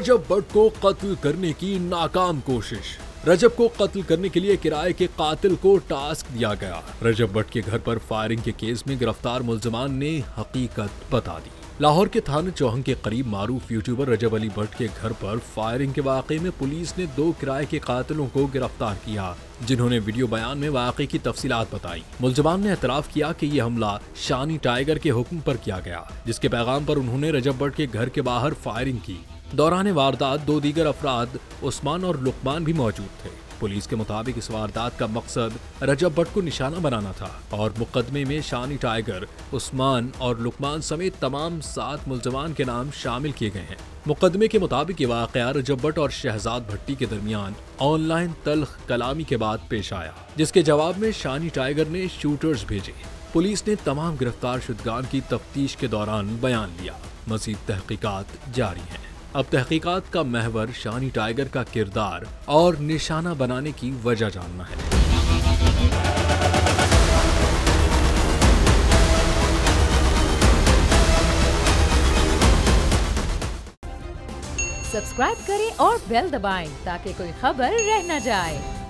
रजब भट्ट को कत्ल करने की नाकाम कोशिश। रजब को कत्ल करने के लिए किराए के कातिल को टास्क दिया गया। रजब भट्ट के घर पर फायरिंग के केस में गिरफ्तार मुल्जिमान ने हकीकत बता दी। लाहौर के थाना चौहंग के करीब मारूफ यूट्यूबर रजब अली भट्ट के घर पर फायरिंग के वाकये में पुलिस ने 2 किराए के कातिलों को गिरफ्तार किया, जिन्होंने वीडियो बयान में वाकये की तफसीलात बताई। मुल्जिमान ने एतराफ किया कि ये हमला शानी टाइगर के हुक्म पर किया गया, जिसके पैगाम पर उन्होंने रजब भट्ट के घर के बाहर फायरिंग की। दौरान वारदात 2 दीगर अफराद उस्मान और लुकमान भी मौजूद थे। पुलिस के मुताबिक इस वारदात का मकसद रजब भट्ट को निशाना बनाना था और मुकदमे में शानी टाइगर, उस्मान और लुकमान समेत तमाम 7 मुल्जिमान के नाम शामिल किए गए हैं। मुकदमे के मुताबिक ये वाकया रजब भट्ट और शहजाद भट्टी के दरमियान ऑनलाइन तल्ख कलामी के बाद पेश आया, जिसके जवाब में शानी टाइगर ने शूटर्स भेजे। पुलिस ने तमाम गिरफ्तार शुदगान की तफ्तीश के दौरान बयान लिया। मज़ीद तहकीकात जारी हैं। अब तहकीकात का महवर शानी टाइगर का किरदार और निशाना बनाने की वजह जानना है। सब्सक्राइब करें और बेल दबाएं ताकि कोई खबर रह न जाए।